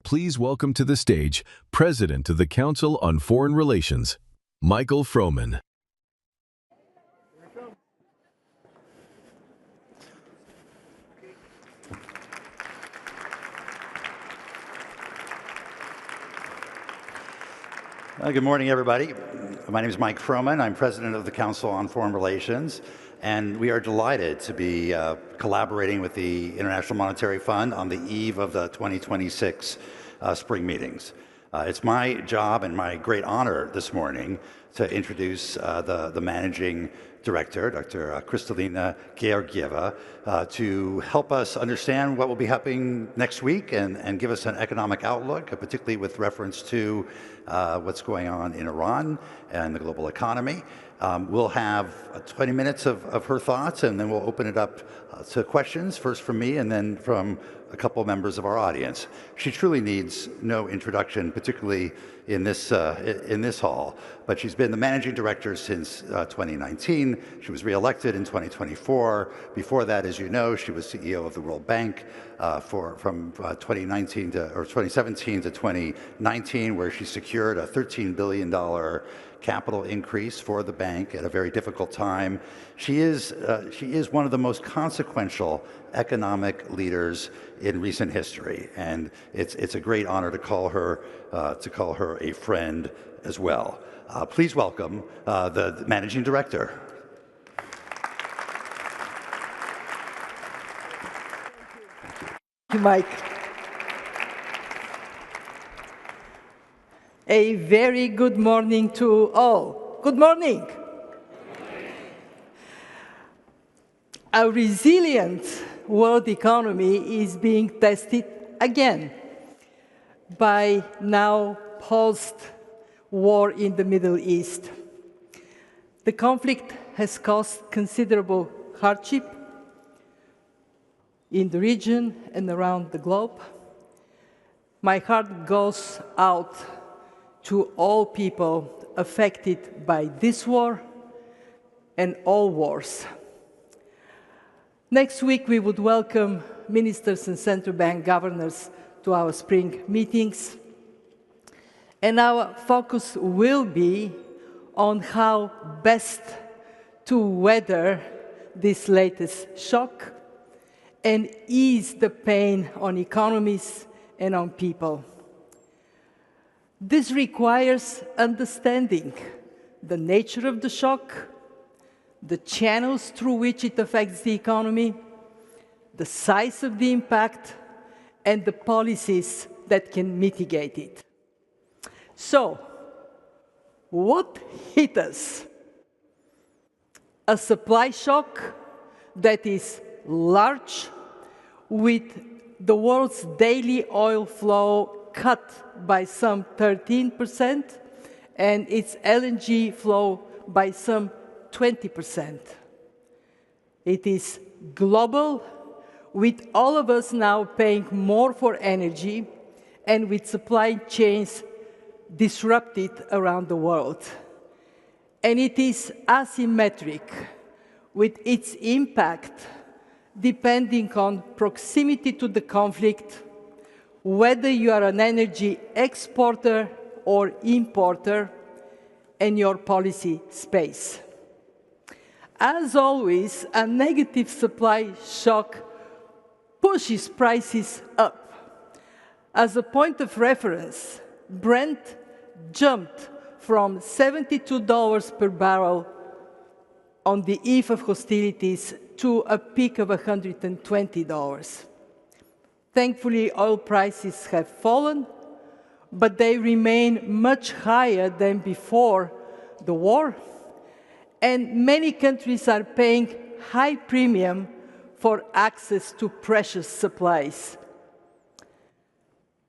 please welcome to the stage President of the Council on Foreign Relations, Michael Froman. Good morning, everybody. My name is Mike Froman. I'm President of the Council on Foreign Relations, and we are delighted to be collaborating with the International Monetary Fund on the eve of the 2026 spring meetings. It's my job and my great honor this morning to introduce the Managing Director, Dr. Kristalina Georgieva, to help us understand what will be happening next week and give us an economic outlook, particularly with reference to what's going on in Iran and the global economy. We'll have 20 minutes of her thoughts, and then we'll open it up to questions, first from me and then from a couple of members of our audience. She truly needs no introduction, particularly in this hall, but she's been the managing director since 2019. She was reelected in 2024. Before that, as you know, she was CEO of the World Bank from 2017 to 2019, where she secured a $13 billion capital increase for the bank at a very difficult time. She is one of the most consequential economic leaders in recent history, and it's a great honor to call her a friend as well. Please welcome the Managing Director. Thank you, Mike. A very good morning to all. Good morning. A resilient world economy is being tested again by now post-war in the Middle East. The conflict has caused considerable hardship in the region and around the globe. My heart goes out to all people affected by this war and all wars. Next week, we would welcome ministers and central bank governors to our spring meetings. And our focus will be on how best to weather this latest shock and ease the pain on economies and on people. This requires understanding the nature of the shock, the channels through which it affects the economy, the size of the impact, and the policies that can mitigate it. So, what hit us? A supply shock that is large, with the world's daily oil flow cut by some 13%, and its LNG flow by some 20%. It is global, with all of us now paying more for energy and with supply chains disrupted around the world. And it is asymmetric, with its impact depending on proximity to the conflict, whether you are an energy exporter or importer, and your policy space. As always, a negative supply shock pushes prices up. As a point of reference, Brent jumped from $72 per barrel on the eve of hostilities to a peak of $120. Thankfully, oil prices have fallen, but they remain much higher than before the war, and many countries are paying high premium for access to precious supplies.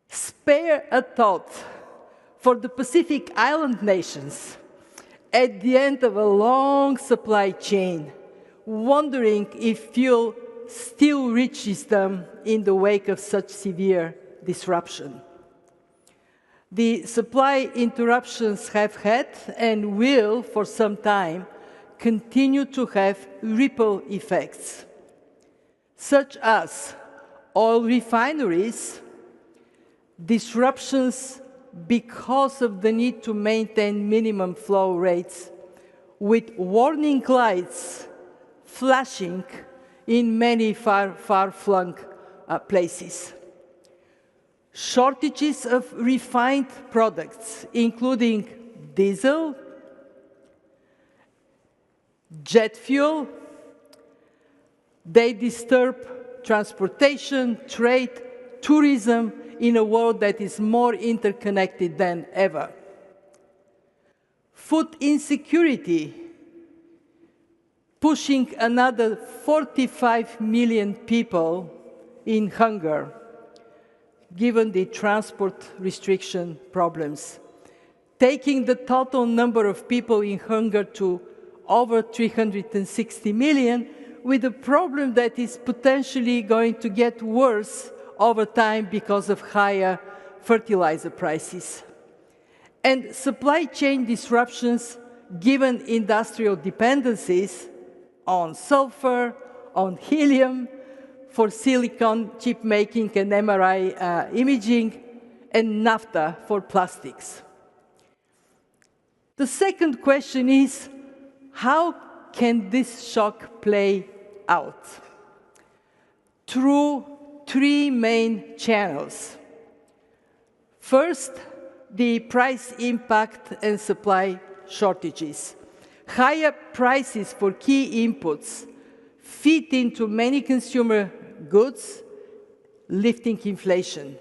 Spare a thought for the Pacific Island nations at the end of a long supply chain, wondering if fuel still reaches them in the wake of such severe disruption. The supply interruptions have had and will, for some time, continue to have ripple effects, such as oil refineries disruptions because of the need to maintain minimum flow rates, with warning lights flashing in many far-flung places. Shortages of refined products, including diesel, jet fuel, they disturb transportation, trade, tourism in a world that is more interconnected than ever. Food insecurity, pushing another 45 million people in hunger, given the transport restriction problems, taking the total number of people in hunger to over 360 million, with a problem that is potentially going to get worse over time because of higher fertilizer prices. And supply chain disruptions, given industrial dependencies on sulfur, on helium, for silicon chip making and MRI imaging, and naphtha for plastics. The second question is, how can this shock play out? Through three main channels. First, the price impact and supply shortages. Higher prices for key inputs feed into many consumer goods, lifting inflation.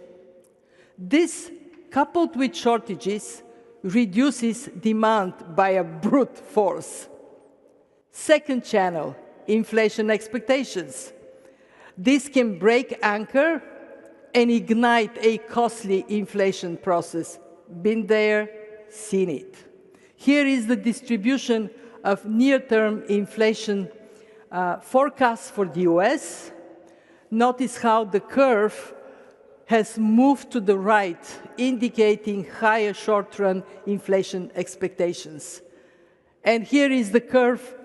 This, coupled with shortages, reduces demand by a brute force. Second channel, inflation expectations. This can break anchor and ignite a costly inflation process. Been there, seen it. Here is the distribution of near-term inflation forecasts for the US. Notice how the curve has moved to the right, indicating higher short-run inflation expectations. And here is the curve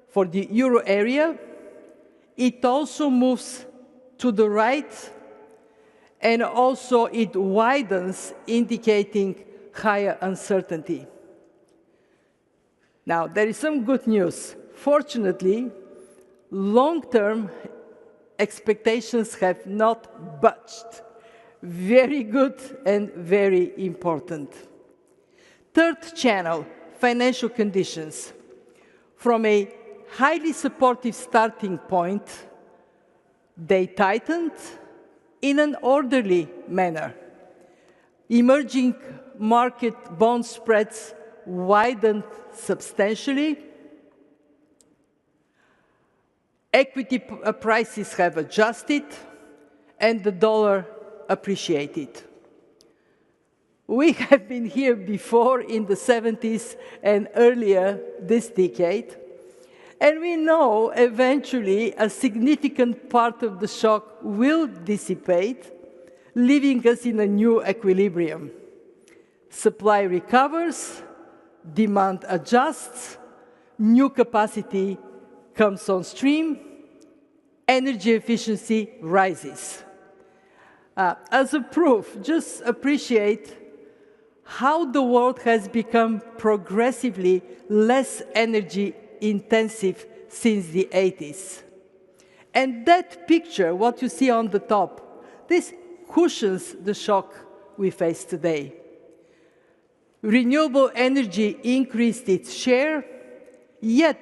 for the euro area. It also moves to the right, and also it widens, indicating higher uncertainty. Now, there is some good news. Fortunately, long-term expectations have not budged. Very good and very important. Third channel, financial conditions. From a highly supportive starting point, they tightened in an orderly manner. Emerging market bond spreads widened substantially. Equity prices have adjusted, and the dollar appreciated. We have been here before in the 70s and earlier this decade, and we know eventually a significant part of the shock will dissipate, leaving us in a new equilibrium. Supply recovers, demand adjusts, new capacity comes on stream, energy efficiency rises. As a proof, just appreciate how the world has become progressively less energy intensive since the 80s. And that picture, what you see on the top, this cushions the shock we face today. Renewable energy increased its share, yet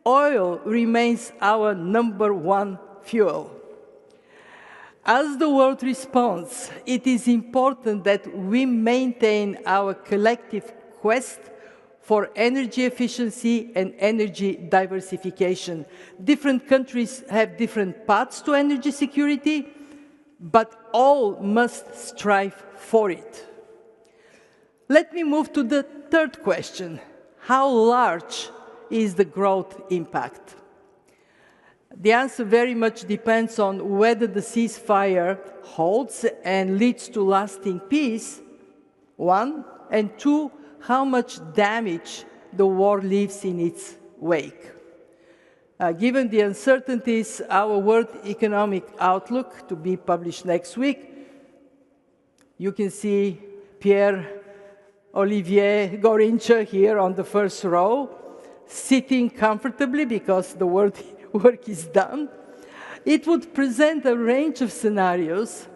oil remains our #1 fuel. As the world responds, it is important that we maintain our collective quest for energy efficiency and energy diversification. Different countries have different paths to energy security, but all must strive for it. Let me move to the third question. How large is the growth impact? The answer very much depends on whether the ceasefire holds and leads to lasting peace, one, and two, how much damage the war leaves in its wake. Given the uncertainties, our World Economic Outlook, to be published next week, You can see Pierre-Olivier Gorincha here on the first row, sitting comfortably because the work is done. It would present a range of scenarios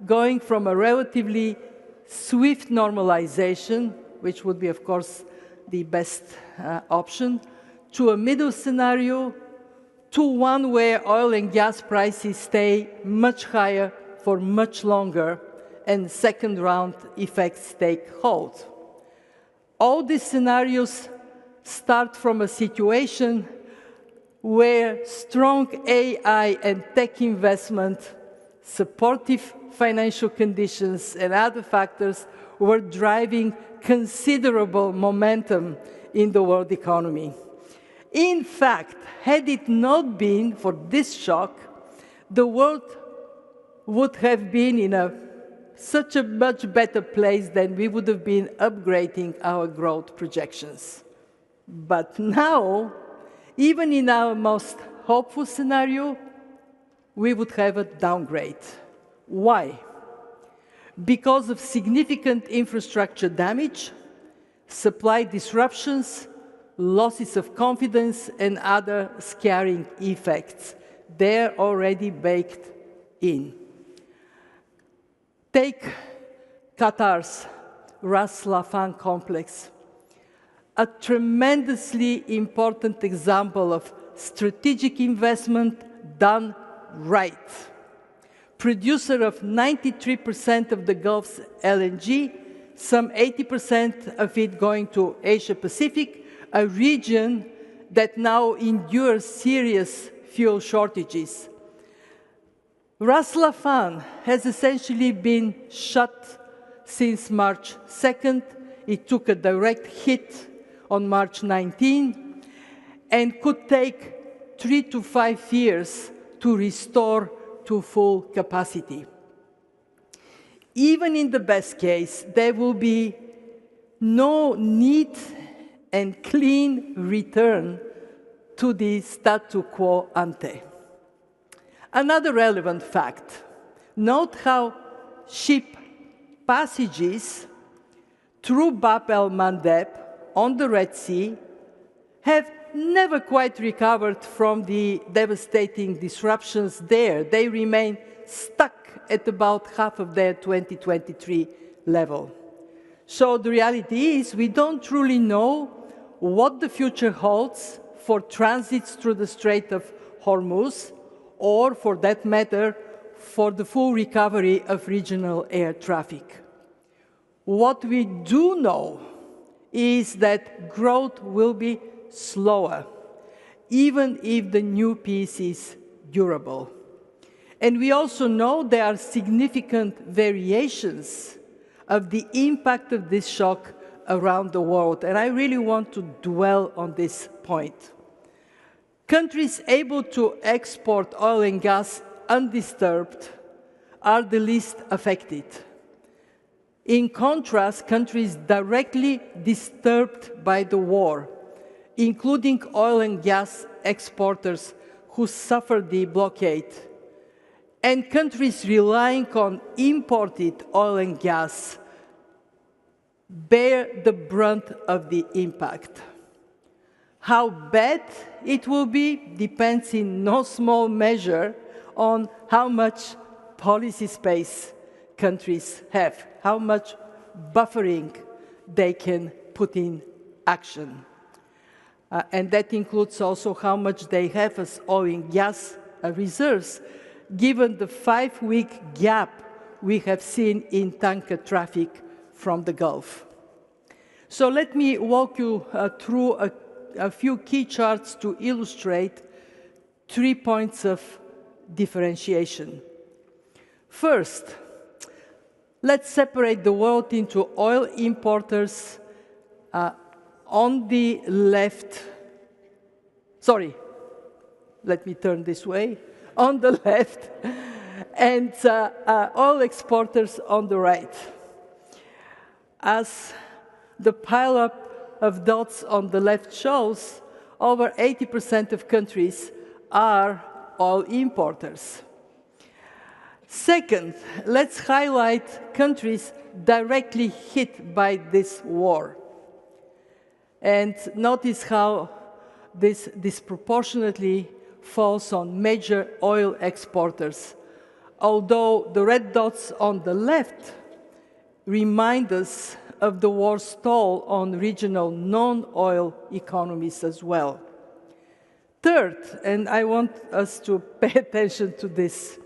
going from a relatively swift normalization, which would be, of course, the best option, to a middle scenario, to one where oil and gas prices stay much higher for much longer and second-round effects take hold. All these scenarios start from a situation where strong AI and tech investment, supportive financial conditions, and other factors were driving considerable momentum in the world economy. In fact, had it not been for this shock, the world would have been in such a much better place than we would have been upgrading our growth projections. But now, even in our most hopeful scenario, we would have a downgrade. Why? Because of significant infrastructure damage, supply disruptions, losses of confidence, and other scaring effects. They're already baked in. Take Qatar's Ras Laffan complex, a tremendously important example of strategic investment done right. Producer of 93% of the Gulf's LNG, some 80% of it going to Asia-Pacific, a region that now endures serious fuel shortages. Ras Laffan has essentially been shut since March 2nd. It took a direct hit on March 19 and could take 3 to 5 years to restore to full capacity. Even in the best case, there will be no neat and clean return to the statu quo ante. Another relevant fact, note how ship passages through Bab el-Mandeb on the Red Sea have never quite recovered from the devastating disruptions there. They remain stuck at about half of their 2023 level. So the reality is we don't truly know what the future holds for transits through the Strait of Hormuz, or for that matter, for the full recovery of regional air traffic. What we do know is that growth will be slower, even if the new peace is durable. And we also know there are significant variations of the impact of this shock around the world, and I really want to dwell on this point. Countries able to export oil and gas undisturbed are the least affected. In contrast, countries directly disturbed by the war, including oil and gas exporters who suffered the blockade, and countries relying on imported oil and gas, bear the brunt of the impact. How bad it will be depends in no small measure on how much policy space countries have, how much buffering they can put in action. And that includes also how much they have as oil and gas reserves, given the 5-week gap we have seen in tanker traffic from the Gulf. So let me walk you through a few key charts to illustrate 3 points of differentiation. First, let's separate the world into oil importers on the left. Sorry, let me turn this way. On the left, and oil exporters on the right. As the pileup of dots on the left shows, over 80% of countries are oil importers. Second, let's highlight countries directly hit by this war. And notice how this disproportionately falls on major oil exporters, although the red dots on the left remind us of the war's toll on regional non-oil economies as well. Third, and I want us to pay attention to this,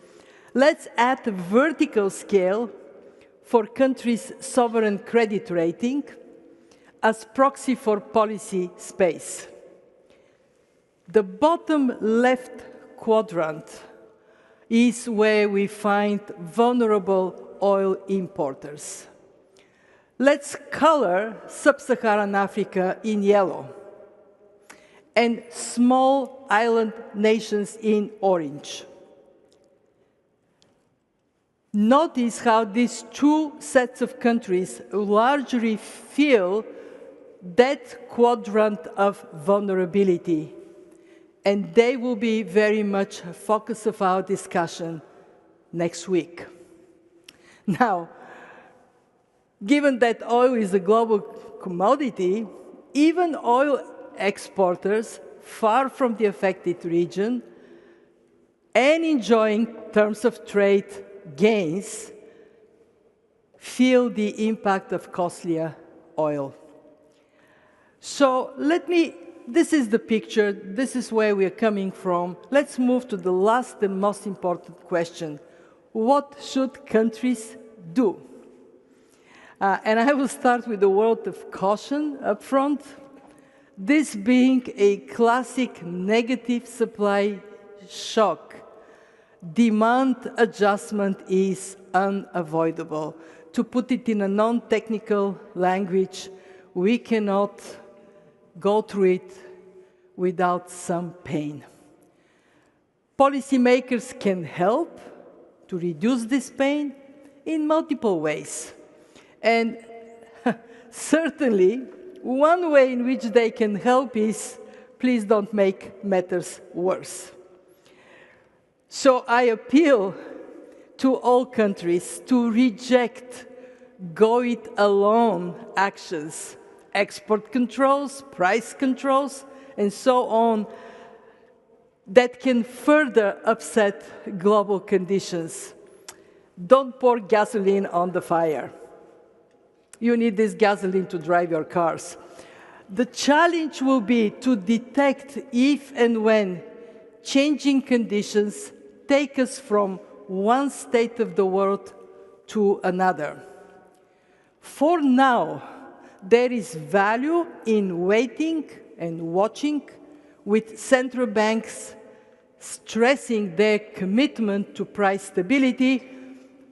let's add a vertical scale for countries' sovereign credit rating as proxy for policy space. The bottom left quadrant is where we find vulnerable oil importers. Let's color sub-Saharan Africa in yellow and small island nations in orange. Notice how these two sets of countries largely fill that quadrant of vulnerability, and they will be very much a focus of our discussion next week. Now, given that oil is a global commodity, even oil exporters far from the affected region and enjoying terms of trade gains feel the impact of costlier oil. So this is the picture, this is where we are coming from. Let's move to the last and most important question. What should countries do? And I will start with a word of caution up front. This being a classic negative supply shock, demand adjustment is unavoidable. To put it in a non-technical language, we cannot go through it without some pain. Policymakers can help to reduce this pain in multiple ways. And certainly, one way in which they can help is, please don't make matters worse. So I appeal to all countries to reject go-it-alone actions, export controls, price controls, and so on, that can further upset global conditions. Don't pour gasoline on the fire. You need this gasoline to drive your cars. The challenge will be to detect if and when changing conditions take us from one state of the world to another. For now, there is value in waiting and watching, with central banks stressing their commitment to price stability,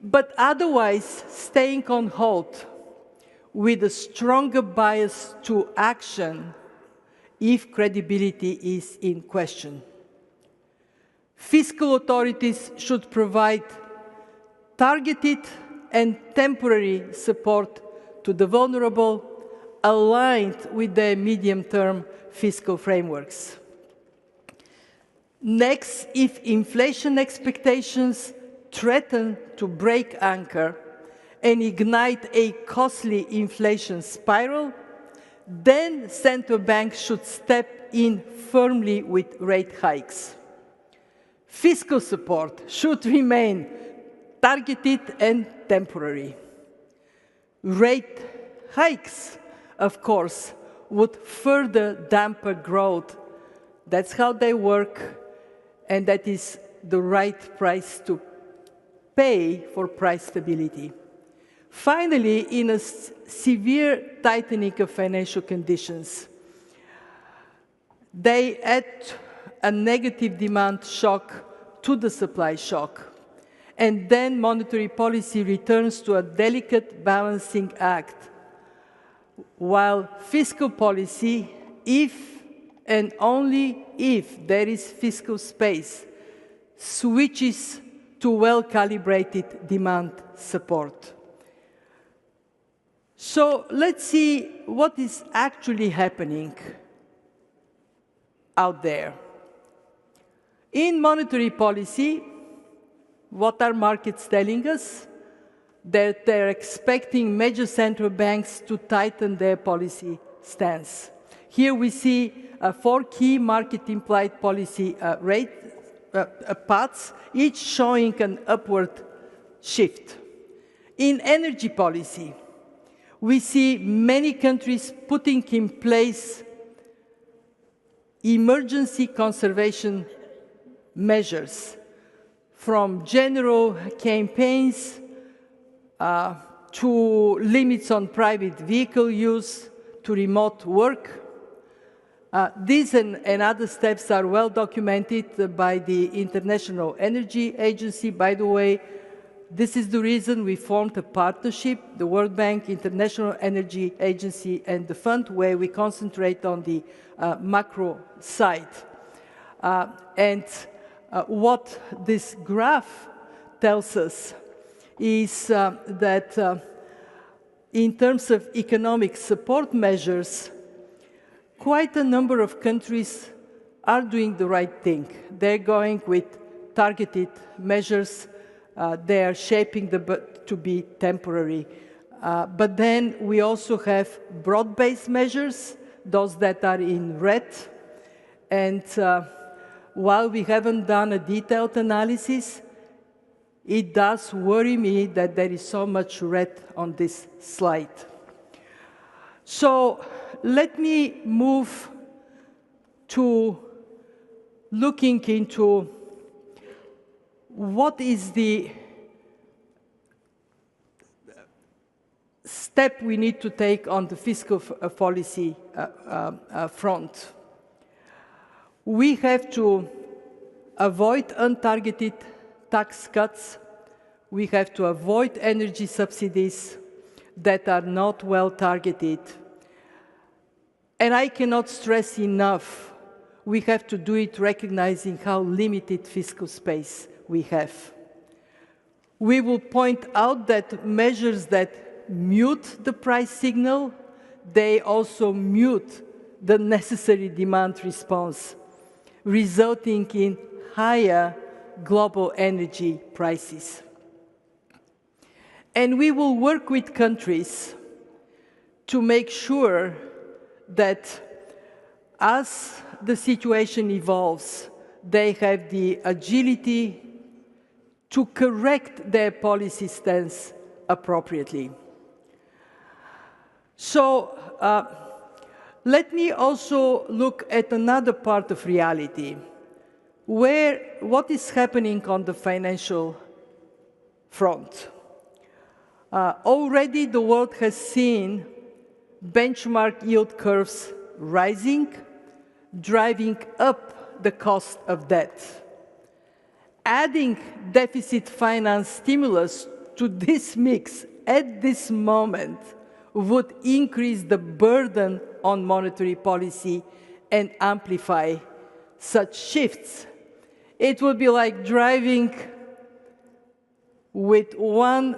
but otherwise staying on hold, with a stronger bias to action if credibility is in question. Fiscal authorities should provide targeted and temporary support to the vulnerable, aligned with their medium-term fiscal frameworks. Next, if inflation expectations threaten to break anchor and ignite a costly inflation spiral, then central banks should step in firmly with rate hikes. Fiscal support should remain targeted and temporary. Rate hikes, of course, would further dampen growth. That's how they work, and that is the right price to pay for price stability. Finally, in a severe tightening of financial conditions, they add a negative demand shock to the supply shock, and then monetary policy returns to a delicate balancing act, while fiscal policy, if and only if there is fiscal space, switches to well-calibrated demand support. So let's see what is actually happening out there. In monetary policy, What are markets telling us? That they're expecting major central banks to tighten their policy stance. Here we see 4 key market-implied policy rate paths, each showing an upward shift. In energy policy, we see many countries putting in place emergency conservation measures, from general campaigns to limits on private vehicle use to remote work. These and other steps are well documented by the International Energy Agency. By the way, this is the reason we formed a partnership, the World Bank, International Energy Agency, and the fund, where we concentrate on the macro side. What this graph tells us is that in terms of economic support measures, quite a number of countries are doing the right thing. They're going with targeted measures. They are shaping to be temporary. But then we also have broad-based measures, those that are in red. And while we haven't done a detailed analysis, it does worry me that there is so much red on this slide. So let me move to looking into what is the step we need to take on the fiscal policy front. We have to avoid untargeted tax cuts. We have to avoid energy subsidies that are not well targeted. And I cannot stress enough, we have to do it recognizing how limited fiscal space we have. We will point out that measures that mute the price signal, they also mute the necessary demand response, resulting in higher global energy prices. And we will work with countries to make sure that as the situation evolves, they have the agility to correct their policy stance appropriately. So let me also look at another part of reality, what is happening on the financial front. Already the world has seen benchmark yield curves rising, driving up the cost of debt. Adding deficit finance stimulus to this mix at this moment would increase the burden on monetary policy and amplify such shifts. It would be like driving with one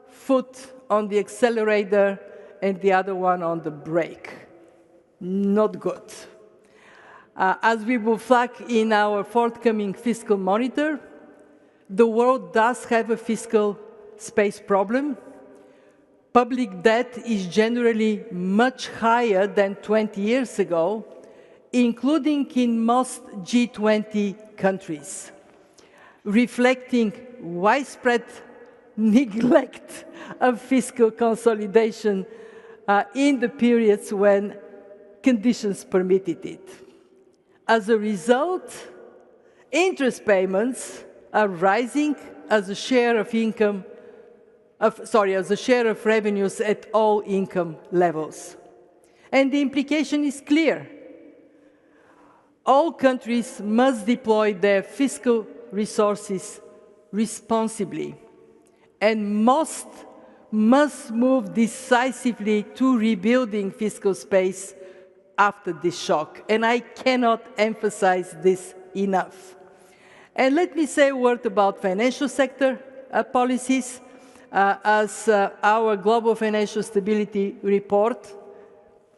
foot on the accelerator and the other one on the brake. Not good. As we will flag in our forthcoming fiscal monitor, the world does have a fiscal space problem. Public debt is generally much higher than 20 years ago, including in most G20 countries, reflecting widespread neglect of fiscal consolidation in the periods when conditions permitted it. As a result, interest payments are rising as a share of income, as a share of revenues at all income levels. And the implication is clear. All countries must deploy their fiscal resources responsibly, and most must move decisively to rebuilding fiscal space after this shock. And I cannot emphasize this enough. And let me say a word about financial sector policies. As our Global Financial Stability Report,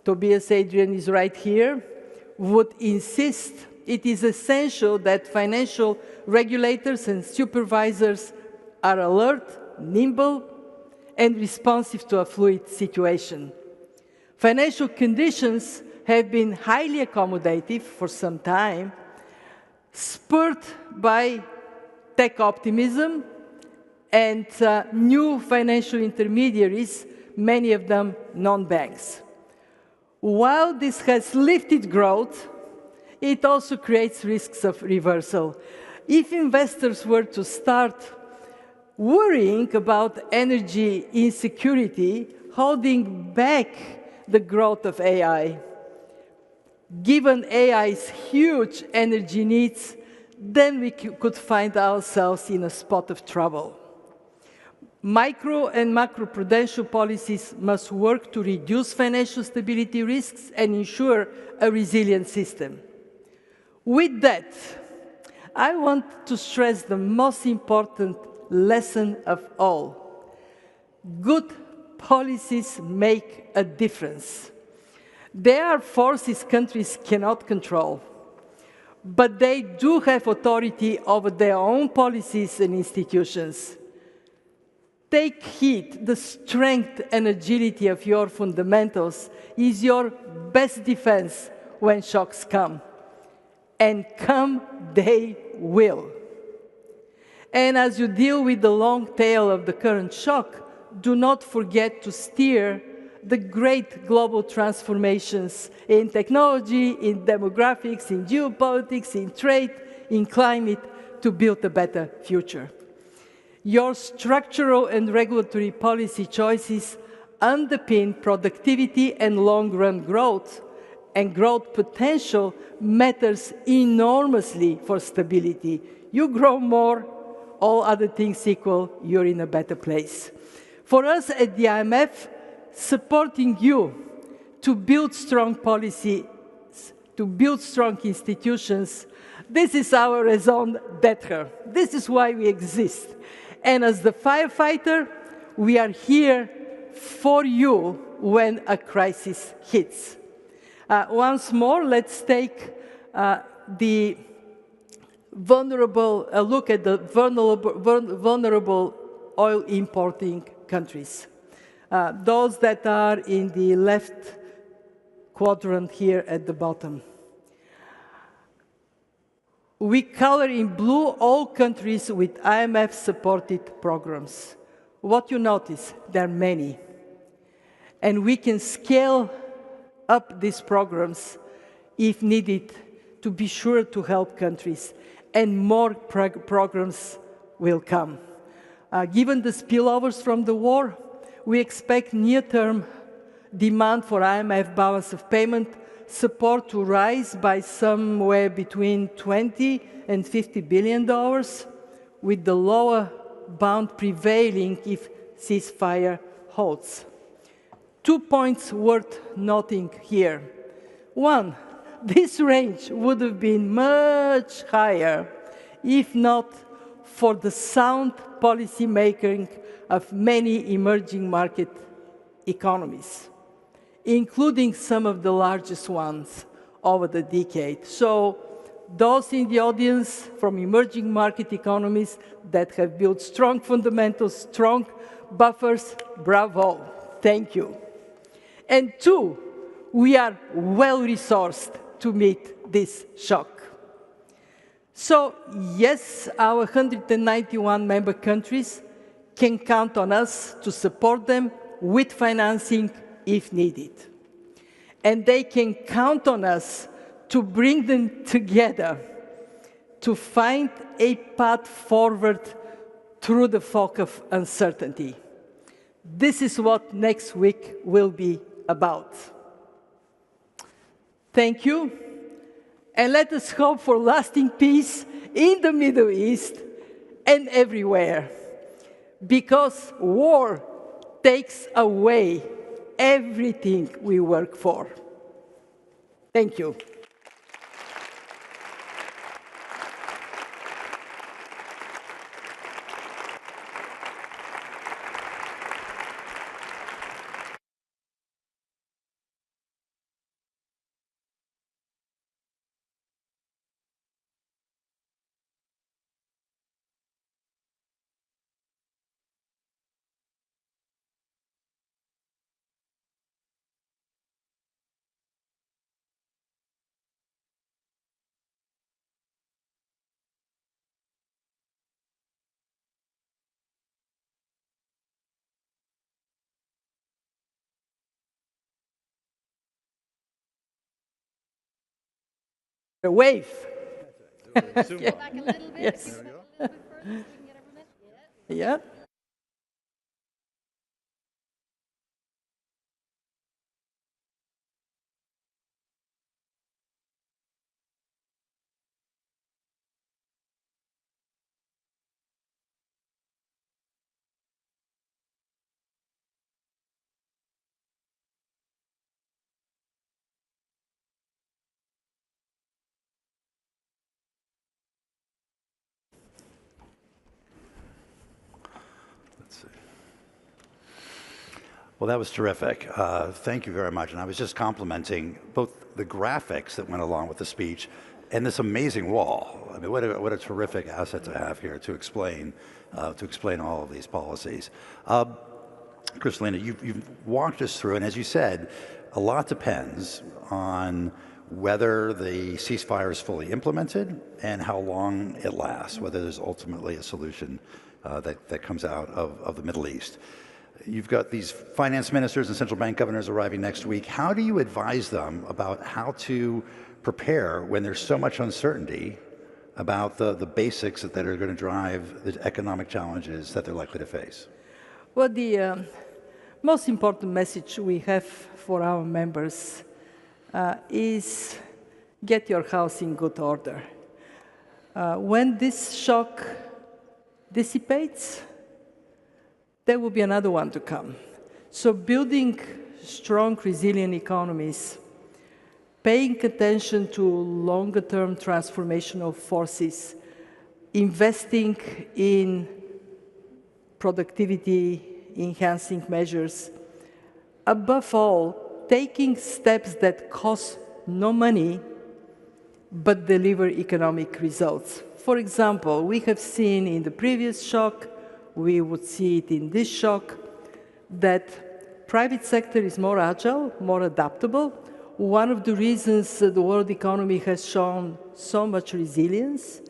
Tobias Adrian is right here, would insist it is essential that financial regulators and supervisors are alert, nimble, and responsive to a fluid situation. Financial conditions have been highly accommodative for some time, spurred by tech optimism and new financial intermediaries, many of them non-banks. While this has lifted growth, it also creates risks of reversal. If investors were to start worrying about energy insecurity, holding back the growth of AI, given AI's huge energy needs, then we could find ourselves in a spot of trouble. Micro and macroprudential policies must work to reduce financial stability risks and ensure a resilient system. With that, I want to stress the most important lesson of all. Good policies make a difference. There are forces countries cannot control, but they do have authority over their own policies and institutions. Take heed, the strength and agility of your fundamentals is your best defense when shocks come. And come they will. And as you deal with the long tail of the current shock, do not forget to steer the great global transformations in technology, in demographics, in geopolitics, in trade, in climate, to build a better future. Your structural and regulatory policy choices underpin productivity and long-run growth, and growth potential matters enormously for stability. You grow more, all other things equal, you're in a better place. For us at the IMF, supporting you to build strong policies, to build strong institutions, this is our raison d'être. This is why we exist. And as the firefighter, we are here for you when a crisis hits. Once more, let's take the vulnerable, a look at the vulnerable oil importing countries. Those that are in the left quadrant here at the bottom. We color in blue all countries with IMF-supported programs. What you notice, there are many. And we can scale up these programs if needed to be sure to help countries. And more programs will come. Given the spillovers from the war, we expect near-term demand for IMF balance of payment support to rise by somewhere between $20 and $50 billion, with the lower bound prevailing if ceasefire holds. 2 points worth noting here. One, this range would have been much higher if not for the sound policy making of many emerging market economies, including some of the largest ones over the decade. So those in the audience from emerging market economies that have built strong fundamentals, strong buffers, bravo, thank you. And two, we are well-resourced to meet this shock. So yes, our 191 member countries can count on us to support them with financing if needed. And they can count on us to bring them together to find a path forward through the fog of uncertainty. This is what next week will be about. Thank you. And let us hope for lasting peace in the Middle East and everywhere. Because war takes away everything we work for. Thank you. Wave. Back a little bit. Yes. If you go back a little bit further so we can get everyone. Yeah. Yeah. Let's see. Well, that was terrific. Thank you very much. And I was just complimenting both the graphics that went along with the speech and this amazing wall. I mean, what a terrific asset to have here to explain all of these policies. Kristalina, you've walked us through, and as you said, a lot depends on whether the ceasefire is fully implemented and how long it lasts, whether there's ultimately a solution that comes out of the Middle East. You've got these finance ministers and central bank governors arriving next week. How do you advise them about how to prepare when there's so much uncertainty about the basics that are going to drive the economic challenges that they're likely to face? Well, the most important message we have for our members is get your house in good order. When this shock dissipates, there will be another one to come. So building strong, resilient economies, paying attention to longer-term transformational forces, investing in productivity-enhancing measures, above all, taking steps that cost no money but deliver economic results. For example, we have seen in the previous shock, we would see it in this shock, that private sector is more agile, more adaptable. One of the reasons the world economy has shown so much resilience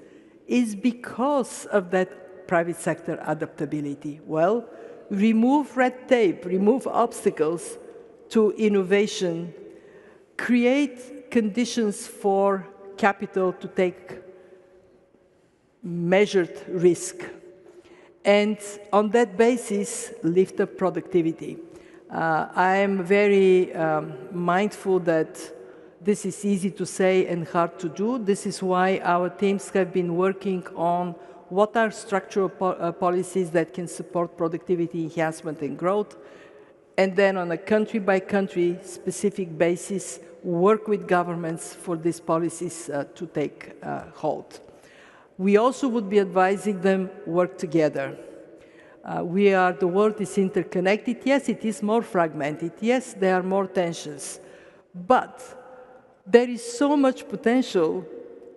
is because of that private sector adaptability. Well, remove red tape, remove obstacles to innovation, create conditions for capital to take measured risk, and on that basis, lift up productivity. I am very mindful that this is easy to say and hard to do. This is why our teams have been working on what are structural policies that can support productivity enhancement and growth, and then on a country-by-country specific basis, work with governments for these policies to take hold. We also would be advising them work together. The world is interconnected. Yes, it is more fragmented. Yes, there are more tensions. But there is so much potential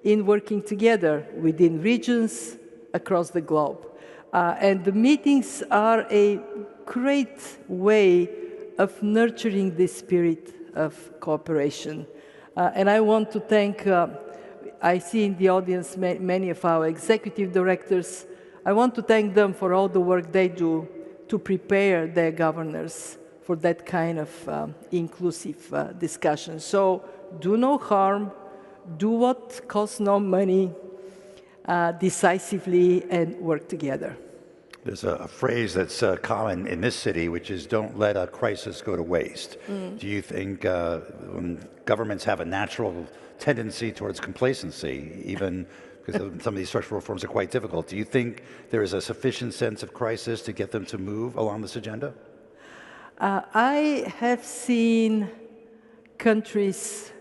in working together within regions across the globe. And the meetings are a great way of nurturing this spirit of cooperation. And I want to thank I see in the audience many of our executive directors. I want to thank them for all the work they do to prepare their governors for that kind of inclusive discussion. So do no harm, do what costs no money, decisively, and work together. There's a phrase that's common in this city, which is don't let a crisis go to waste. Do you think when governments have a natural tendency towards complacency, even because some of these structural reforms are quite difficult, do you think there is a sufficient sense of crisis to get them to move along this agenda? I have seen countries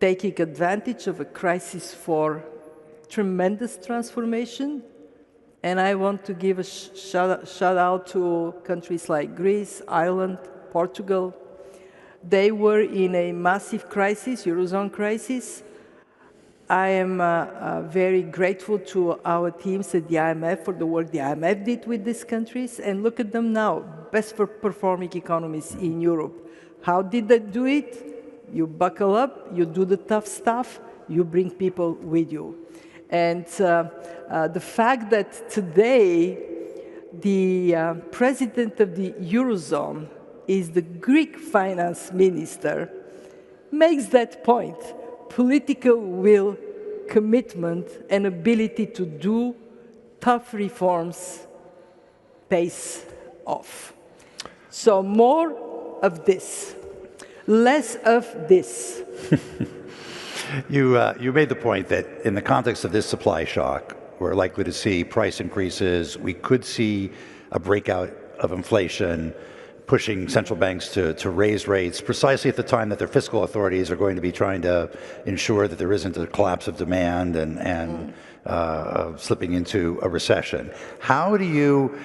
taking advantage of a crisis for tremendous transformation. And I want to give a shout out to countries like Greece, Ireland, Portugal. They were in a massive crisis, Eurozone crisis. I am very grateful to our teams at the IMF for the work the IMF did with these countries. And look at them now, best performing economies in Europe. How did they do it? You buckle up, you do the tough stuff, you bring people with you. And the fact that today the president of the Eurozone is the Greek finance minister makes that point. political will, commitment, and ability to do tough reforms pays off. So more of this, less of this. You made the point that in the context of this supply shock, we're likely to see price increases. We could see a breakout of inflation, pushing central banks to raise rates precisely at the time that their fiscal authorities are going to be trying to ensure that there isn't a collapse of demand and slipping into a recession. How do you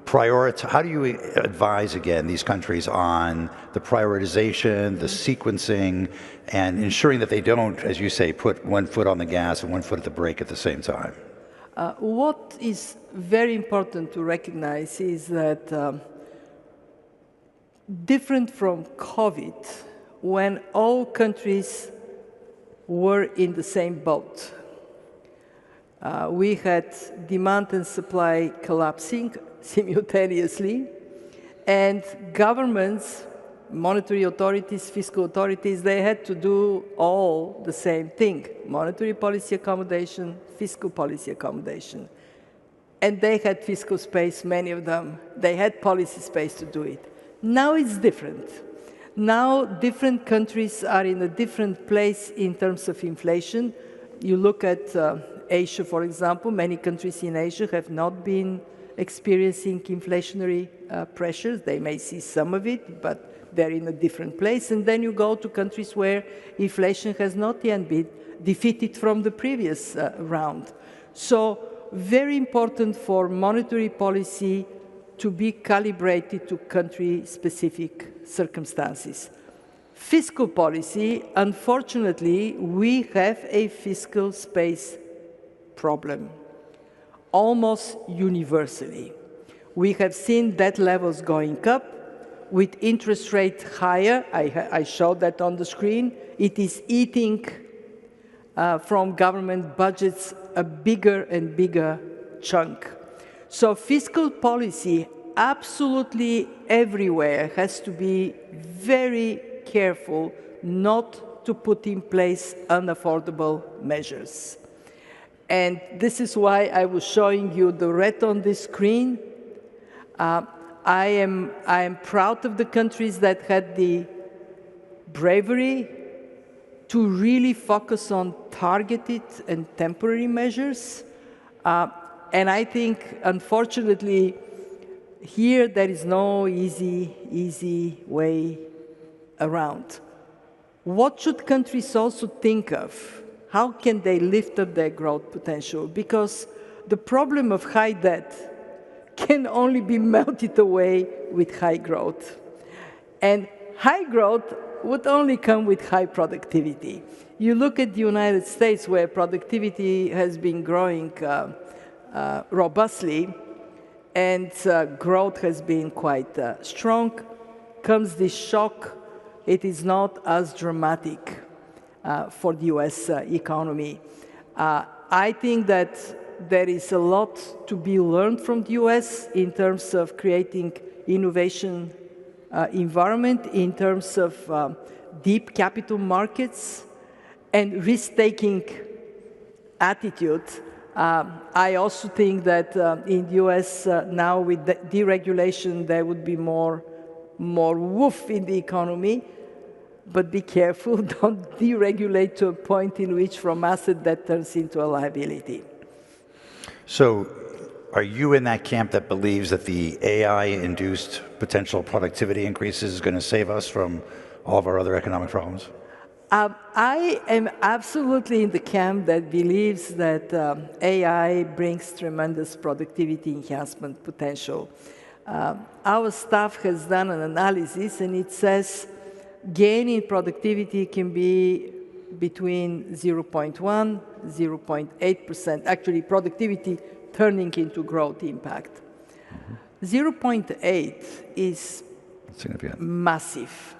prioritize, how do you advise, again, these countries on the prioritization, the sequencing, and ensuring that they don't, as you say, put one foot on the gas and one foot at the brake at the same time? What is very important to recognize is that different from COVID, when all countries were in the same boat, we had demand and supply collapsing simultaneously, and governments, monetary authorities, fiscal authorities, they had to do all the same thing: monetary policy accommodation, fiscal policy accommodation. And they had fiscal space, many of them. They had policy space to do it. Now it's different. Now different countries are in a different place in terms of inflation. You look at Asia, for example, many countries in Asia have not been experiencing inflationary pressures. They may see some of it, but they're in a different place. And then you go to countries where inflation has not yet been defeated from the previous round. So very important for monetary policy to be calibrated to country-specific circumstances. Fiscal policy, unfortunately, we have a fiscal space problem, almost universally. We have seen debt levels going up, with interest rates higher. I showed that on the screen. It is eating from government budgets a bigger and bigger chunk. So fiscal policy absolutely everywhere has to be very careful not to put in place unaffordable measures. And this is why I was showing you the red on this screen. I am proud of the countries that had the bravery to really focus on targeted and temporary measures. And I think, unfortunately, here there is no easy way around. What should countries also think of? How can they lift up their growth potential? Because the problem of high debt can only be melted away with high growth. And high growth would only come with high productivity. You look at the United States, where productivity has been growing robustly, and growth has been quite strong. Comes this shock, it is not as dramatic for the US economy. I think that there is a lot to be learned from the US in terms of creating innovation environment, in terms of deep capital markets and risk-taking attitude. I also think that in the US now with the deregulation there would be more woof in the economy, but be careful, don't deregulate to a point in which from asset that turns into a liability. So are you in that camp that believes that the AI-induced potential productivity increases is going to save us from all of our other economic problems? I am absolutely in the camp that believes that AI brings tremendous productivity enhancement potential. Our staff has done an analysis, and it says gain in productivity can be between 0.1, 0.8%. Actually, productivity turning into growth impact. 0.8 is massive.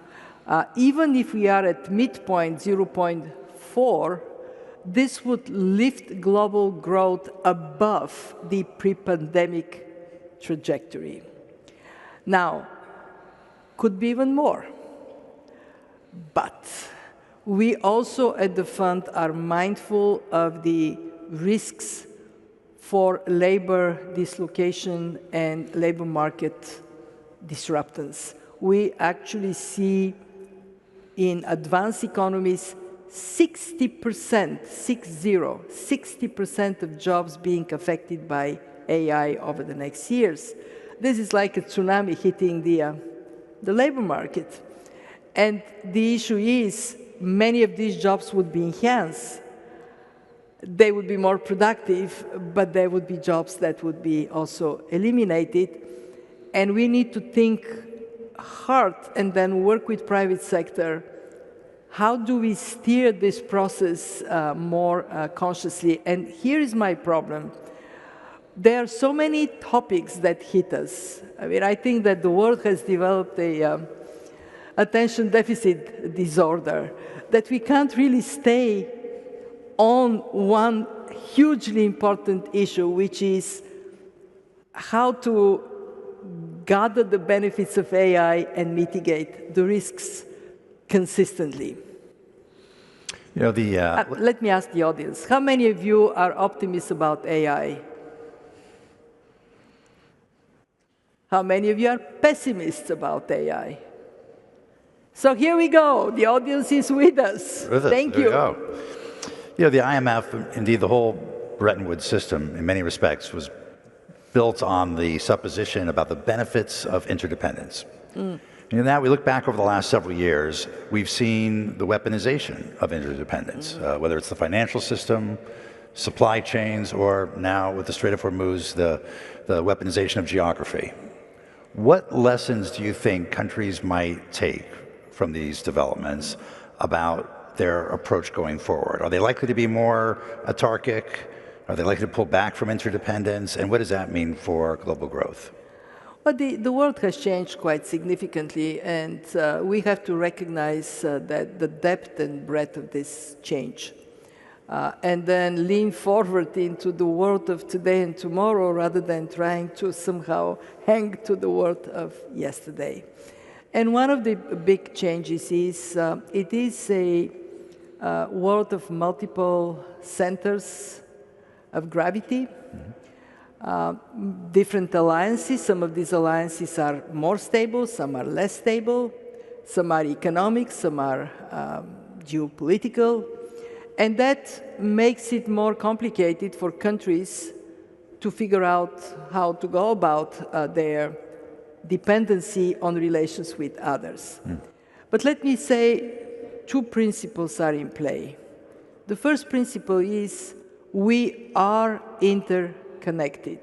Even if we are at midpoint 0.4, this would lift global growth above the pre-pandemic trajectory. Now, could be even more. But We also at the fund are mindful of the risks for labor dislocation and labor market disruptance. We actually see in advanced economies 60% of jobs being affected by AI over the next years. This is like a tsunami hitting the labor market. And the issue is many of these jobs would be enhanced. They would be more productive, but there would be jobs that would be also eliminated. And we need to think hard and then work with private sector. How do we steer this process more consciously? And here is my problem. There are so many topics that hit us. I mean, I think that the world has developed a attention deficit disorder, that we can't really stay on one hugely important issue, which is how to gather the benefits of AI and mitigate the risks consistently. You know, let me ask the audience, how many of you are optimists about AI? How many of you are pessimists about AI? So here we go. The audience is with us. Thank you. You know, the IMF, indeed the whole Bretton Woods system, in many respects, was built on the supposition about the benefits of interdependence. And in that, we look back over the last several years, we've seen the weaponization of interdependence, whether it's the financial system, supply chains, or now with the Strait of Hormuz, the weaponization of geography. What lessons do you think countries might take from these developments about their approach going forward? Are they likely to be more autarkic? Are they likely to pull back from interdependence? And what does that mean for global growth? Well, the world has changed quite significantly, and we have to recognize that the depth and breadth of this change. And then lean forward into the world of today and tomorrow rather than trying to somehow hang to the world of yesterday. And one of the big changes is it is a world of multiple centers of gravity, different alliances. Some of these alliances are more stable, some are less stable, some are economic, some are geopolitical. And that makes it more complicated for countries to figure out how to go about their dependency on relations with others. But let me say two principles are in play. The first principle is we are interconnected.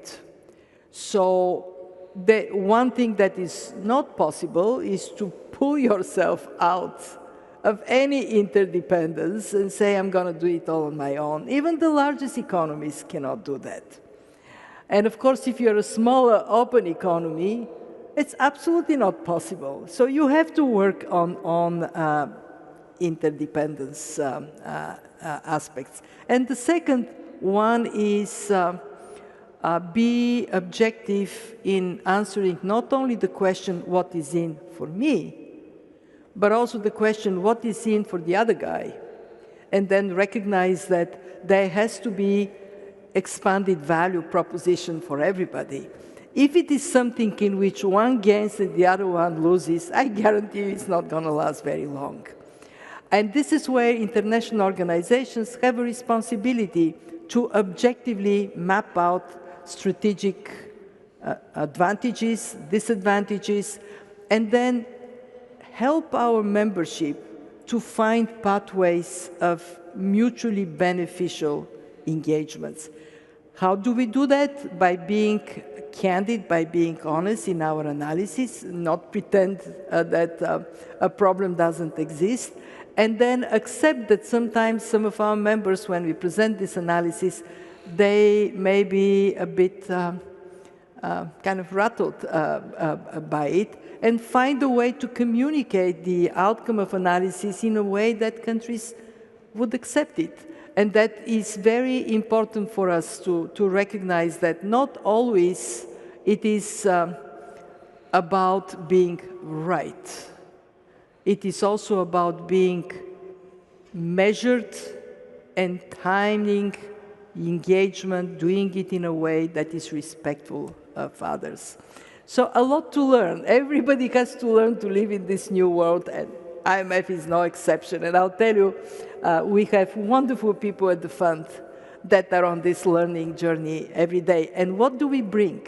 So the one thing that is not possible is to pull yourself out of any interdependence and say, I'm going to do it all on my own. Even the largest economies cannot do that. And of course, if you're a smaller open economy, it's absolutely not possible. So you have to work on interdependence aspects. And the second one is be objective in answering not only the question, what is in for me, but also the question, what is in for the other guy? And then recognize that there has to be expanded value proposition for everybody. If it is something in which one gains and the other one loses, I guarantee you it's not going to last very long. And this is where international organizations have a responsibility to objectively map out strategic advantages, disadvantages, and then help our membership to find pathways of mutually beneficial engagements. How do we do that? By being candid, by being honest in our analysis, not pretend that a problem doesn't exist, and then accept that sometimes some of our members, when we present this analysis, they may be a bit kind of rattled by it, and find a way to communicate the outcome of analysis in a way that countries would accept it. And that is very important for us to recognize that not always it is about being right. It is also about being measured and timing engagement, doing it in a way that is respectful of others. So a lot to learn. Everybody has to learn to live in this new world, and IMF is no exception. And I'll tell you, we have wonderful people at the fund that are on this learning journey every day. And what do we bring?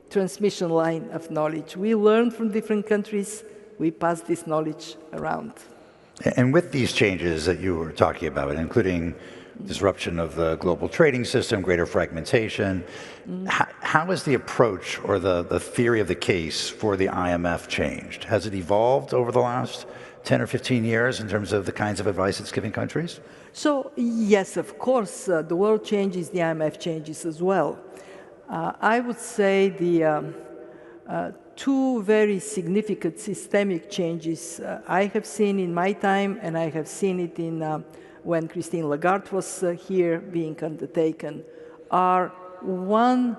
Transmission line of knowledge. We learn from different countries. We pass this knowledge around. And with these changes that you were talking about, including disruption of the global trading system, greater fragmentation, how has the approach or the theory of the case for the IMF changed? Has it evolved over the last 10 or 15 years in terms of the kinds of advice it's giving countries? So, yes, of course, the world changes, the IMF changes as well. I would say the two very significant systemic changes I have seen in my time, and I have seen it in when Christine Lagarde was here being undertaken, are one,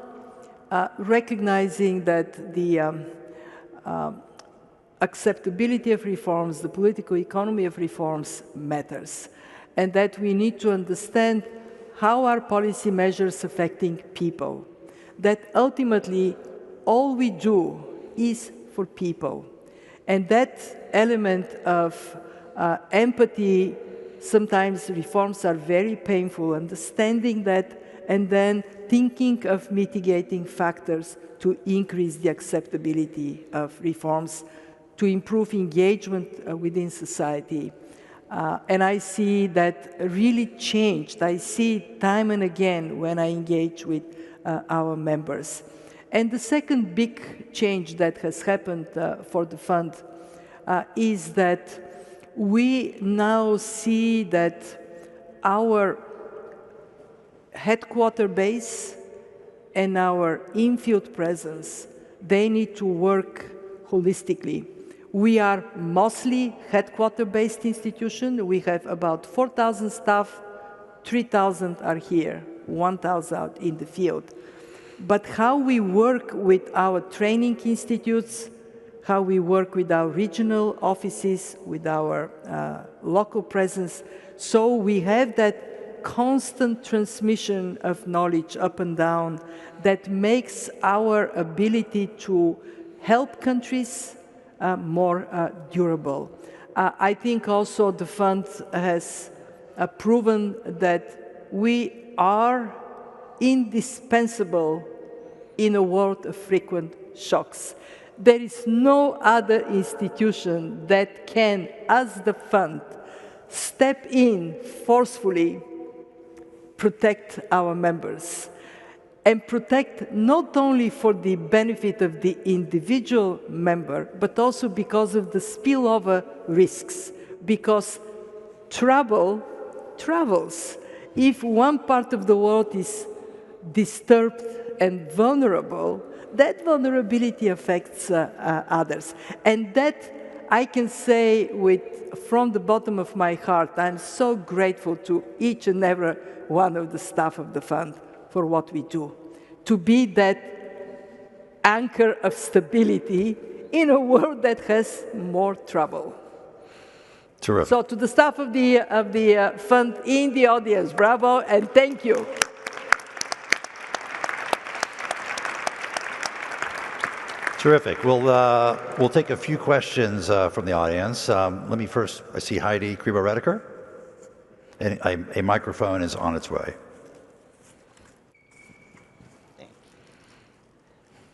recognizing that the acceptability of reforms, the political economy of reforms matters, and that we need to understand how our policy measures affecting people, that ultimately all we do is for people. And that element of empathy, sometimes reforms are very painful, understanding that, and then thinking of mitigating factors to increase the acceptability of reforms, to improve engagement within society. And I see that really changed. I see it time and again when I engage with our members. And the second big change that has happened for the fund is that we now see that our headquarter base and our in-field presence, they need to work holistically. We are mostly headquarter-based institution. We have about 4,000 staff, 3,000 are here, 1,000 out in the field. But how we work with our training institutes, how we work with our regional offices, with our local presence, so we have that constant transmission of knowledge up and down that makes our ability to help countries more durable. I think also the fund has proven that we are indispensable in a world of frequent shocks. There is no other institution that can, as the fund, step in forcefully, protect our members, and protect not only for the benefit of the individual member, but also because of the spillover risks, because trouble travels. If one part of the world is disturbed and vulnerable, that vulnerability affects others. And that I can say from the bottom of my heart, I'm so grateful to each and every one of the staff of the fund for what we do, to be that anchor of stability in a world that has more trouble. Terrific. So to the staff of the fund in the audience, bravo and thank you. Terrific. We'll take a few questions from the audience. Let me first, I see Heidi Kribo-Redeker, and a microphone is on its way.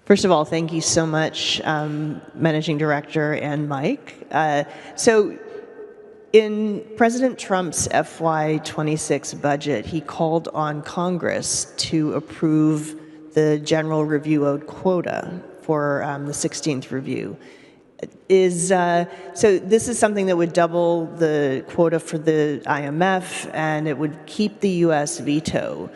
First of all, thank you so much, Managing Director and Mike. So in President Trump's FY26 budget, he called on Congress to approve the General Review Owed quota for the 16th review. So this is something that would double the quota for the IMF, and it would keep the U.S. veto.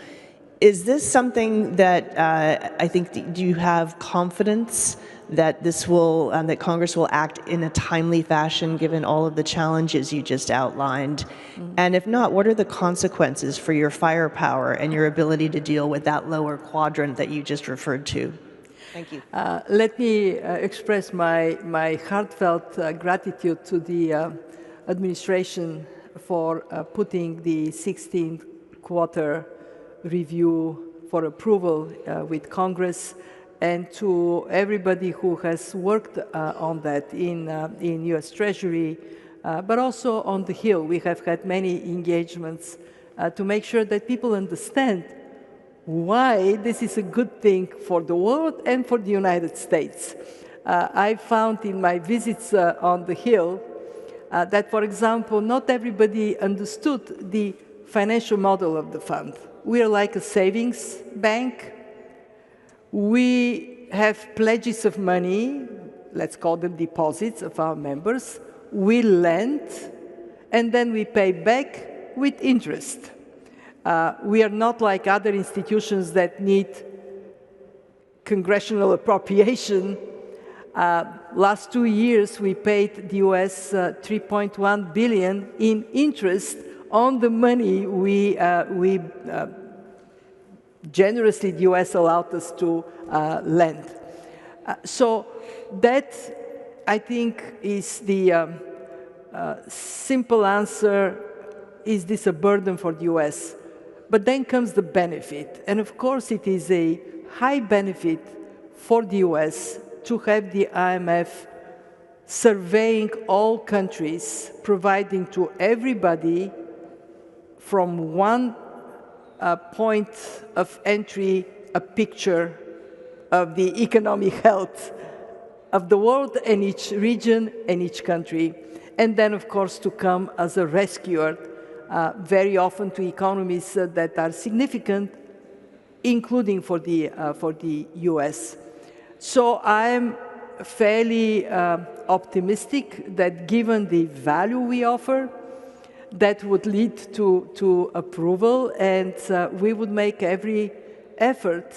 Is this something that I think, do you have confidence that this will, that Congress will act in a timely fashion given all of the challenges you just outlined? Mm-hmm. And if not, what are the consequences for your firepower and your ability to deal with that lower quadrant that you just referred to? Thank you. Let me express my heartfelt gratitude to the administration for putting the 16th quarter review for approval with Congress, and to everybody who has worked on that in U.S. Treasury, but also on the Hill. We have had many engagements to make sure that people understand why this is a good thing for the world and for the United States. I found in my visits on the Hill that, for example, not everybody understood the financial model of the fund. We are like a savings bank. We have pledges of money, let's call them deposits of our members. We lend, and then we pay back with interest. We are not like other institutions that need congressional appropriation. Last 2 years, we paid the U.S. $3.1 billion in interest on the money we generously the U.S. allowed us to lend. So that, I think, is the simple answer. Is this a burden for the U.S.? But then comes the benefit. And of course, it is a high benefit for the U.S. to have the IMF surveying all countries, providing to everybody from one point of entry a picture of the economic health of the world and each region and each country. And then, of course, to come as a rescuer very often to economies that are significant, including for the U.S. So I'm fairly optimistic that given the value we offer, that would lead to approval, and we would make every effort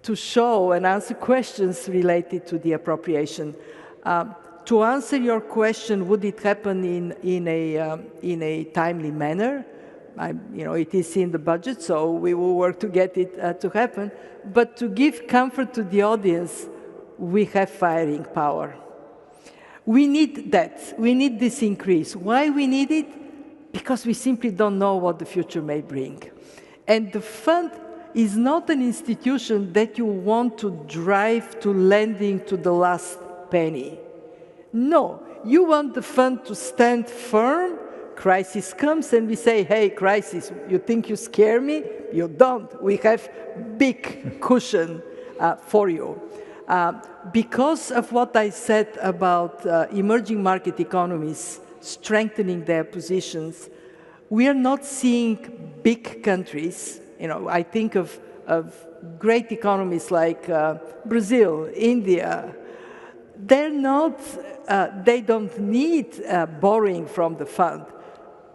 to show and answer questions related to the appropriation. To answer your question, would it happen in a timely manner? It is in the budget, so we will work to get it to happen. But to give comfort to the audience, we have firing power. We need that. We need this increase. Why we need it? Because we simply don't know what the future may bring. And the fund is not an institution that you want to drive to lending to the last penny. No, you want the fund to stand firm. Crisis comes and we say, hey, crisis, you think you scare me? You don't. We have big cushion for you. Because of what I said about emerging market economies strengthening their positions, we are not seeing big countries. I think of great economies like Brazil, India. They don't need borrowing from the fund,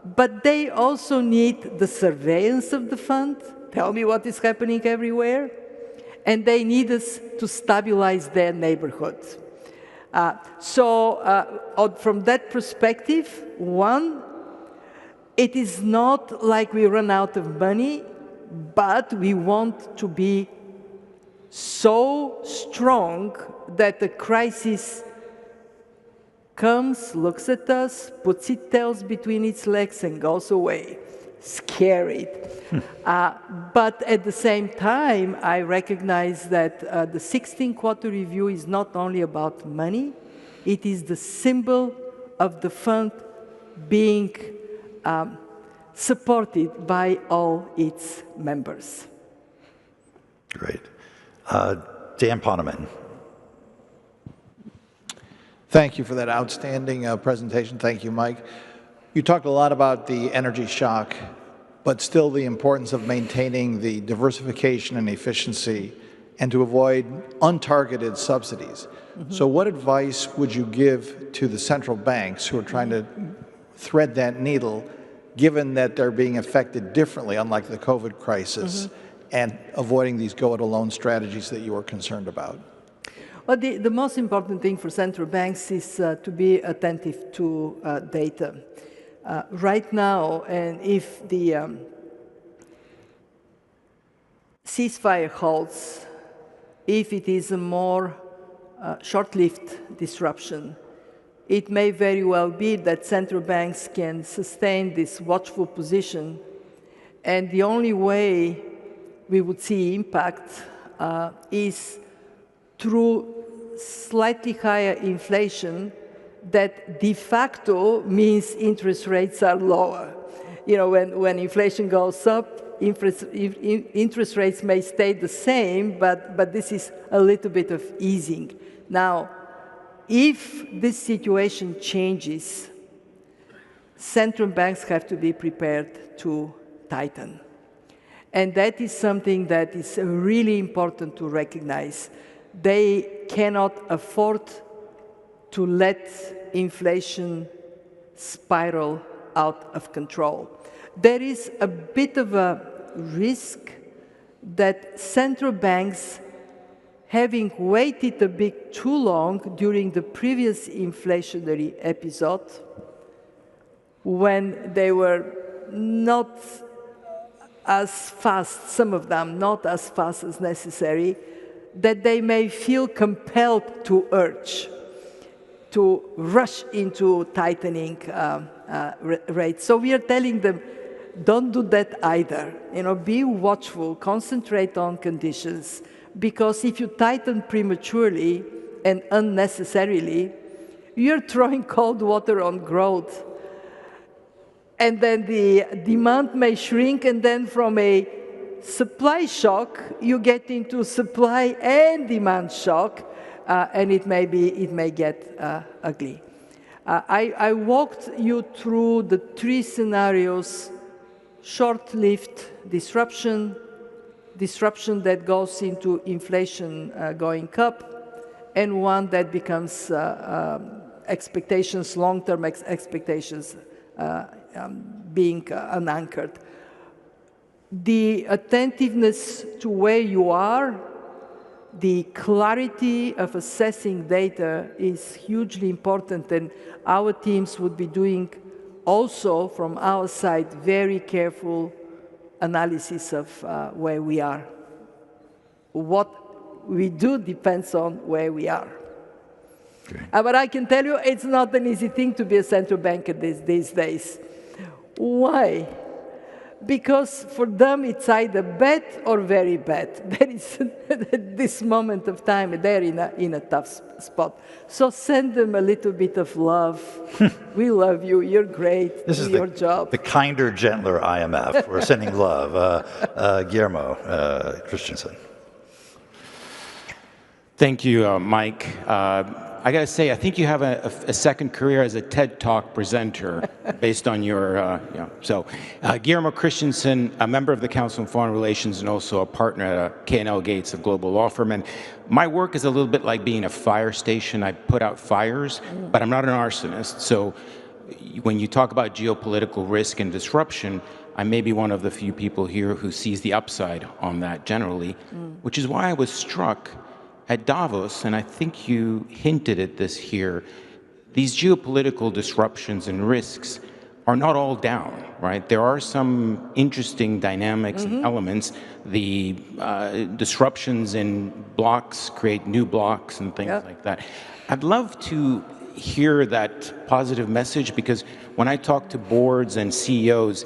but they also need the surveillance of the fund. Tell me what is happening everywhere. And they need us to stabilize their neighborhood. From that perspective, one, it is not like we run out of money, but we want to be so strong that the crisis comes, looks at us, puts its tails between its legs, and goes away. Scary. But at the same time, I recognize that the 16th quarter review is not only about money, it is the symbol of the fund being supported by all its members. Great. Dan Poneman. Thank you for that outstanding presentation. Thank you, Mike. You talked a lot about the energy shock, but still the importance of maintaining the diversification and efficiency and to avoid untargeted subsidies. So what advice would you give to the central banks who are trying to thread that needle, given that they're being affected differently, unlike the COVID crisis, and avoiding these go-it-alone strategies that you are concerned about? Well, the most important thing for central banks is to be attentive to data. Right now, and if the ceasefire holds, if it is a more short-lived disruption, it may very well be that central banks can sustain this watchful position, and the only way we would see impact is through slightly higher inflation that de facto means interest rates are lower. You know, when inflation goes up, interest rates may stay the same, but this is a little bit of easing. Now, if this situation changes, central banks have to be prepared to tighten. And that is something that is really important to recognize. They cannot afford to let inflation spiral out of control. There is a bit of a risk that central banks, having waited a bit too long during the previous inflationary episode, when they were not as fast, some of them not as fast as necessary, that they may feel compelled to urge, to rush into tightening rates. So we are telling them, don't do that either. You know, be watchful, concentrate on conditions, because if you tighten prematurely and unnecessarily, you're throwing cold water on growth. And then the demand may shrink, and then from a supply shock, you get into supply and demand shock, and it may get ugly. I walked you through the three scenarios: short-lived disruption, disruption that goes into inflation going up, and one that becomes expectations, long-term expectations being unanchored. The attentiveness to where you are, the clarity of assessing data is hugely important, and our teams would be doing also, from our side, very careful analysis of where we are. What we do depends on where we are. Okay. But I can tell you, it's not an easy thing to be a central banker these days. Why? Because for them it's either bad or very bad. That is, at this moment of time, they're in a tough spot. So send them a little bit of love. We love you. You're great. This is your job. The kinder, gentler IMF. We're sending love. Guillermo Christensen. Thank you, Mike. I got to say, I think you have a second career as a TED Talk presenter based on your, Guillermo Christensen, a member of the Council on Foreign Relations and also a partner at K&L Gates, a global law firm. And my work is a little bit like being a fire station. I put out fires, but I'm not an arsonist. So when you talk about geopolitical risk and disruption, I may be one of the few people here who sees the upside on that generally, which is why I was struck at Davos, and I think you hinted at this here, these geopolitical disruptions and risks are not all down, right? There are some interesting dynamics and elements. The disruptions in blocks create new blocks and things like that. I'd love to hear that positive message, because when I talk to boards and CEOs,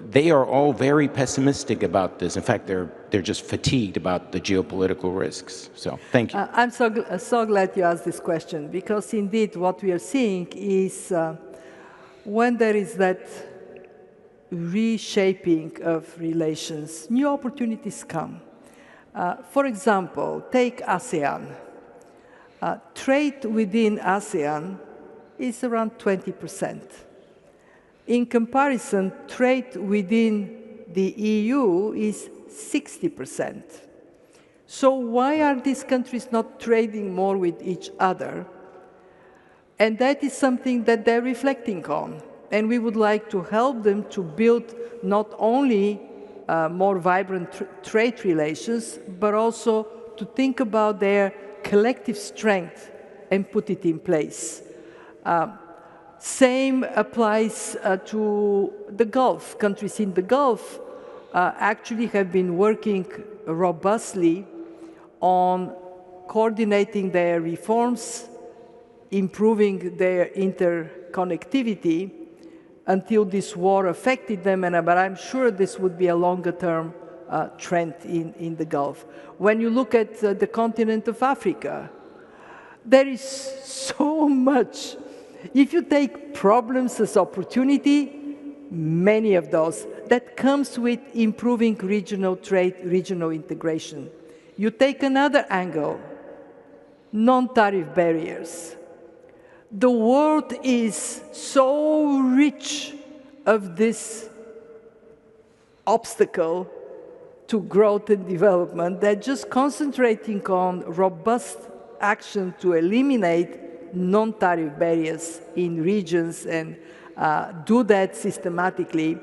they are all very pessimistic about this. In fact, they're just fatigued about the geopolitical risks. So, thank you. I'm so glad you asked this question, because indeed what we are seeing is when there is that reshaping of relations, new opportunities come. For example, take ASEAN. Trade within ASEAN is around 20%. In comparison, trade within the EU is 60%. So why are these countries not trading more with each other? And that is something that they're reflecting on. And we would like to help them to build not only more vibrant trade relations, but also to think about their collective strength and put it in place. Same applies to the Gulf. Countries in the Gulf actually have been working robustly on coordinating their reforms, improving their interconnectivity until this war affected them, but I'm sure this would be a longer-term trend in the Gulf. When you look at the continent of Africa, there is so much. If you take problems as opportunity, many of those, that comes with improving regional trade, regional integration. You take another angle, non-tariff barriers. The world is so rich of this obstacle to growth and development that just concentrating on robust action to eliminate non-tariff barriers in regions and do that systematically,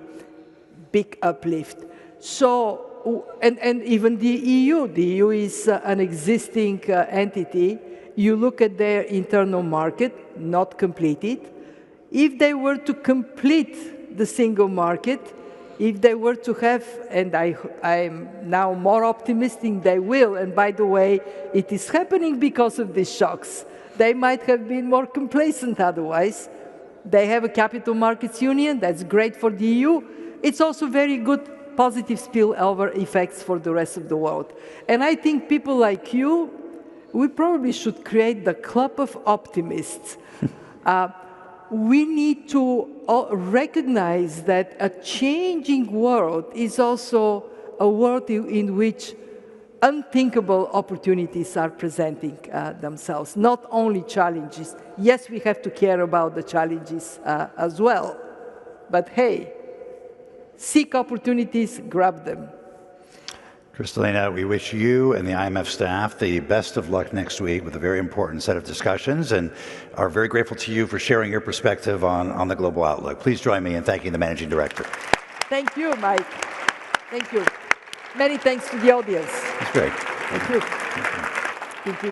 big uplift. So, and even the EU is an existing entity. You look at their internal market, not completed. If they were to complete the single market, if they were to have, and I'm now more optimistic they will, and by the way, it is happening because of these shocks. They might have been more complacent otherwise. They have a capital markets union, that's great for the EU. It's also very good positive spillover effects for the rest of the world. And I think people like you, we probably should create the club of optimists. We need to recognize that a changing world is also a world in which unthinkable opportunities are presenting themselves, not only challenges. Yes, we have to care about the challenges as well, but hey, seek opportunities, grab them. Kristalina, we wish you and the IMF staff the best of luck next week with a very important set of discussions and are very grateful to you for sharing your perspective on the global outlook. Please join me in thanking the Managing Director. Thank you, Mike. Thank you. Many thanks to the audience. That's great. Thank you. Thank you.